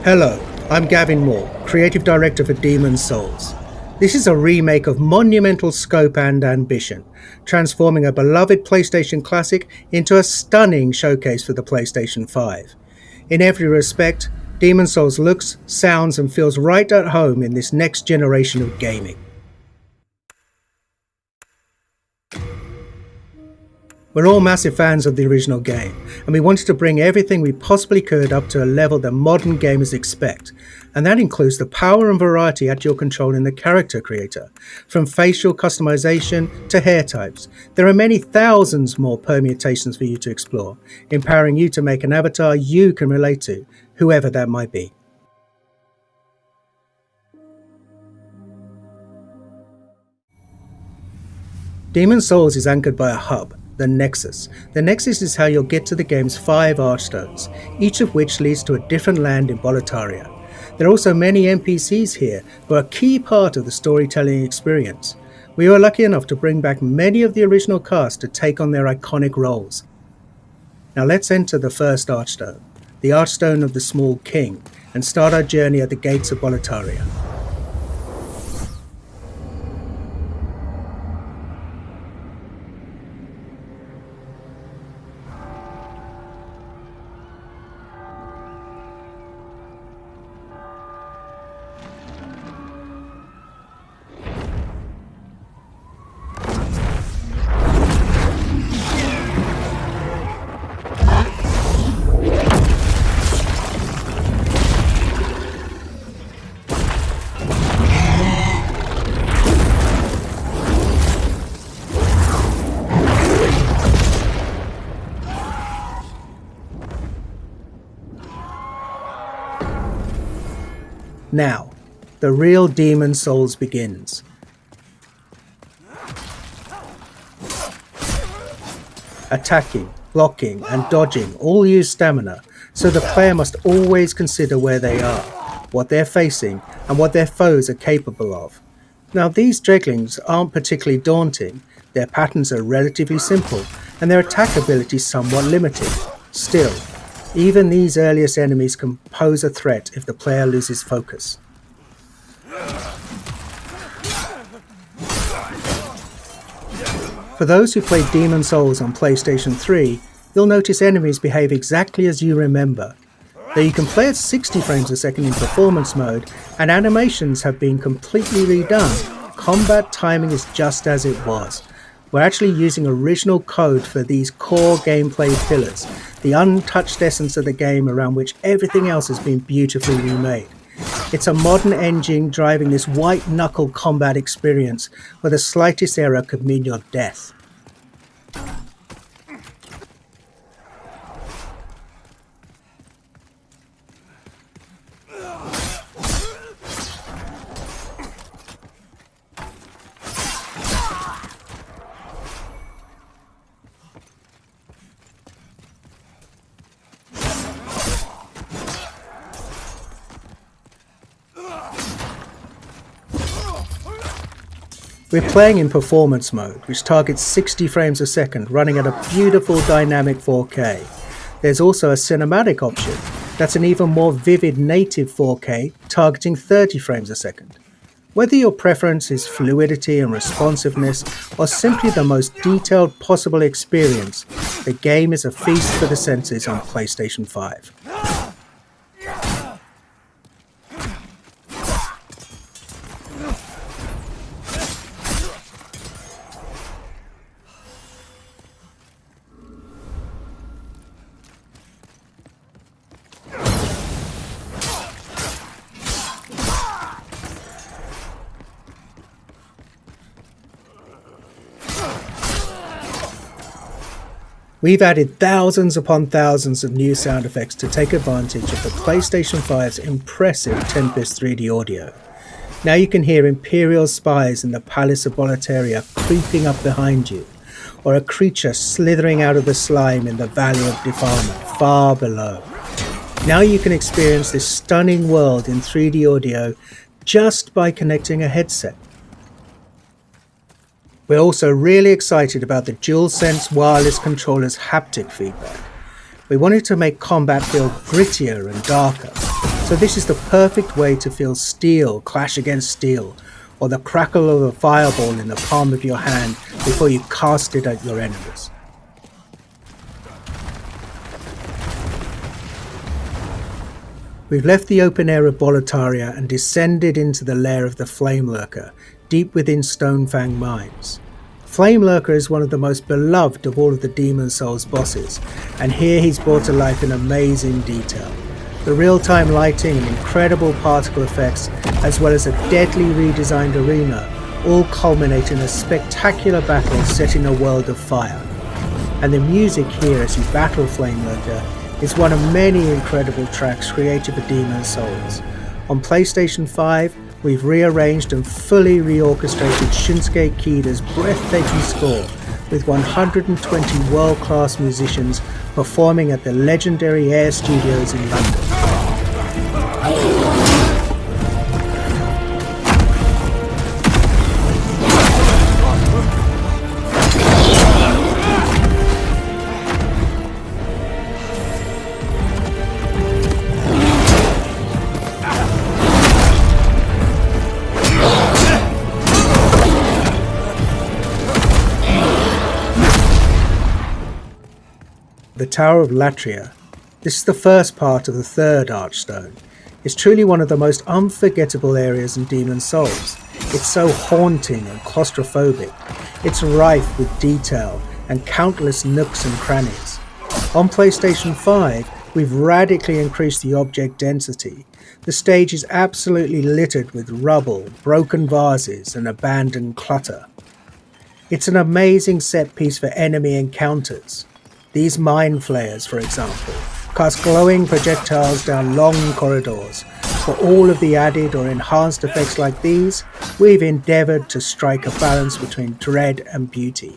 Hello, I'm Gavin Moore, Creative Director for Demon's Souls. This is a remake of monumental scope and ambition, transforming a beloved PlayStation classic into a stunning showcase for the PlayStation 5. In every respect, Demon's Souls looks, sounds and feels right at home in this next generation of gaming. We're all massive fans of the original game, and we wanted to bring everything we possibly could up to a level that modern gamers expect, and that includes the power and variety at your control in the character creator. From facial customization to hair types, there are many thousands more permutations for you to explore, empowering you to make an avatar you can relate to, whoever that might be. Demon's Souls is anchored by a hub, the Nexus. The Nexus is how you'll get to the game's 5 archstones, each of which leads to a different land in Boletaria. There are also many NPCs here who are a key part of the storytelling experience. We were lucky enough to bring back many of the original cast to take on their iconic roles. Now let's enter the first archstone, the Archstone of the Small King, and start our journey at the gates of Boletaria. Now, the real Demon's Souls begins. Attacking, blocking and dodging all use stamina, so the player must always consider where they are, what they're facing and what their foes are capable of. Now these dreglings aren't particularly daunting, their patterns are relatively simple and their attack ability somewhat limited. Still, even these earliest enemies can pose a threat if the player loses focus. For those who played Demon's Souls on PlayStation 3, you'll notice enemies behave exactly as you remember. Though you can play at 60 frames a second in performance mode and animations have been completely redone, combat timing is just as it was. We're actually using original code for these core gameplay pillars, the untouched essence of the game around which everything else has been beautifully remade. It's a modern engine driving this white-knuckle combat experience where the slightest error could mean your death. We're playing in performance mode, which targets 60 frames a second, running at a beautiful dynamic 4K. There's also a cinematic option, that's an even more vivid native 4K, targeting 30 frames a second. Whether your preference is fluidity and responsiveness, or simply the most detailed possible experience, the game is a feast for the senses on PlayStation 5. We've added thousands upon thousands of new sound effects to take advantage of the PlayStation 5's impressive Tempest 3D audio. Now you can hear Imperial spies in the Palace of Boletaria creeping up behind you, or a creature slithering out of the slime in the Valley of Defilement far below. Now you can experience this stunning world in 3D audio just by connecting a headset. We're also really excited about the DualSense wireless controller's haptic feedback. We wanted to make combat feel grittier and darker. So this is the perfect way to feel steel clash against steel, or the crackle of a fireball in the palm of your hand before you cast it at your enemies. We've left the open air of Boletaria and descended into the lair of the Flame Lurker, deep within Stonefang Mines. Flame Lurker is one of the most beloved of all of the Demon Souls bosses, and here he's brought to life in amazing detail. The real-time lighting and incredible particle effects, as well as a deadly redesigned arena, all culminate in a spectacular battle set in a world of fire. And the music here as you battle Flame Lurker is one of many incredible tracks created for Demon Souls. On PlayStation 5, we've rearranged and fully reorchestrated Shinsuke Kida's breathtaking score with 120 world-class musicians performing at the legendary Air Studios in London. The Tower of Latria, this is the first part of the third Archstone, is truly one of the most unforgettable areas in Demon Souls. It's so haunting and claustrophobic. It's rife with detail and countless nooks and crannies. On PlayStation 5, we've radically increased the object density. The stage is absolutely littered with rubble, broken vases and abandoned clutter. It's an amazing set piece for enemy encounters. These mind flayers, for example, cast glowing projectiles down long corridors. For all of the added or enhanced effects like these, we've endeavoured to strike a balance between dread and beauty,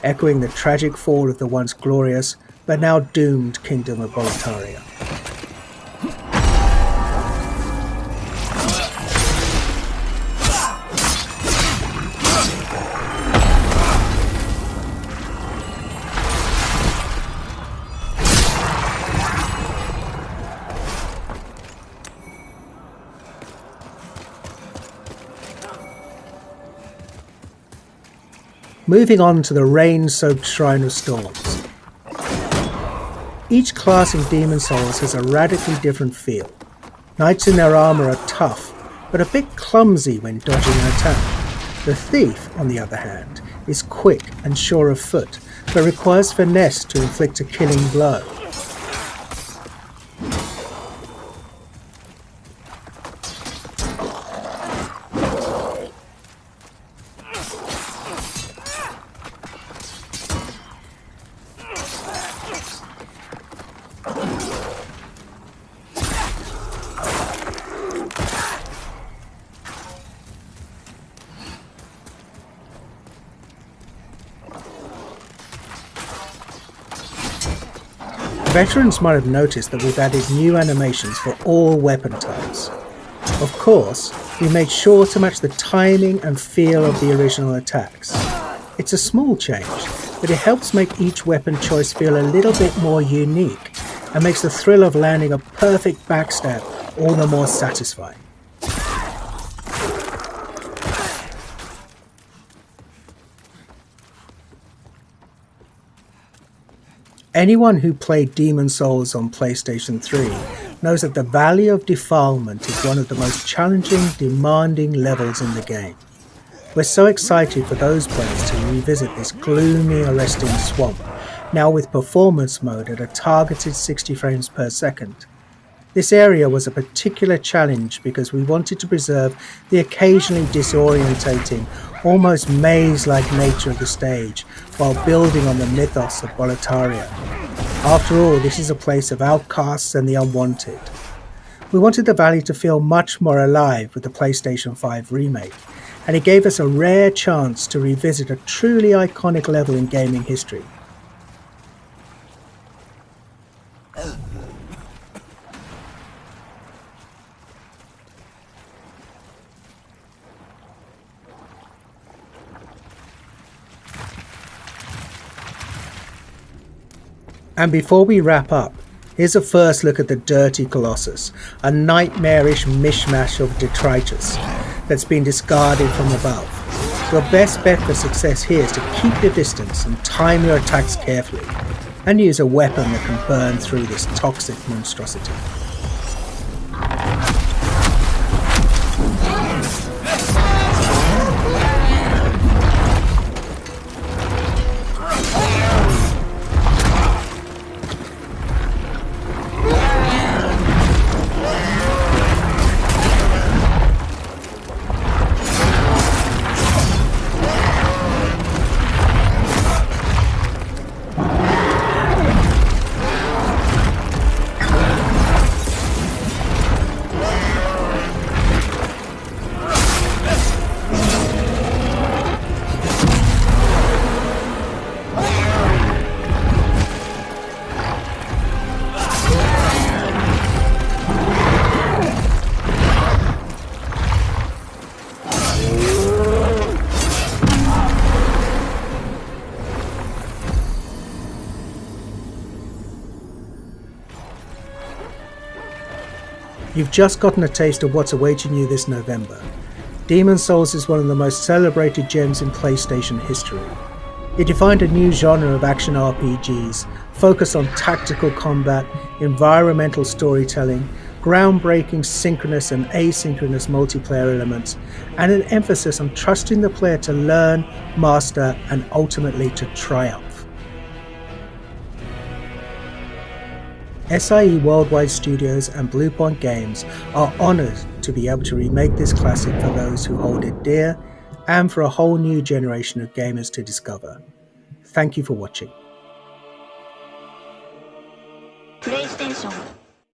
echoing the tragic fall of the once glorious but now doomed kingdom of Boletaria. Moving on to the rain-soaked Shrine of Storms. Each class in Demon Souls has a radically different feel. Knights in their armour are tough, but a bit clumsy when dodging an attack. The Thief, on the other hand, is quick and sure of foot, but requires finesse to inflict a killing blow. Veterans might have noticed that we've added new animations for all weapon types. Of course, we made sure to match the timing and feel of the original attacks. It's a small change, but it helps make each weapon choice feel a little bit more unique and makes the thrill of landing a perfect backstab all the more satisfying. Anyone who played Demon Souls on PlayStation 3 knows that the Valley of Defilement is one of the most challenging, demanding levels in the game. We're so excited for those players to revisit this gloomy, arresting swamp, now with performance mode at a targeted 60 frames per second. This area was a particular challenge because we wanted to preserve the occasionally disorientating, almost maze-like nature of the stage while building on the mythos of Boletaria. After all, this is a place of outcasts and the unwanted. We wanted the valley to feel much more alive with the PlayStation 5 remake, and it gave us a rare chance to revisit a truly iconic level in gaming history. And before we wrap up, Here's a first look at the dirty colossus, a nightmarish mishmash of detritus that's been discarded from above. Your best bet for success here is to keep your distance and time your attacks carefully, and use a weapon that can burn through this toxic monstrosity. You've just gotten a taste of what's awaiting you this November. Demon's Souls is one of the most celebrated gems in PlayStation history. It defined a new genre of action RPGs, focused on tactical combat, environmental storytelling, groundbreaking synchronous and asynchronous multiplayer elements, and an emphasis on trusting the player to learn, master, and ultimately to triumph. SIE Worldwide Studios and Bluepoint Games are honoured to be able to remake this classic for those who hold it dear, and for a whole new generation of gamers to discover. Thank you for watching. PlayStation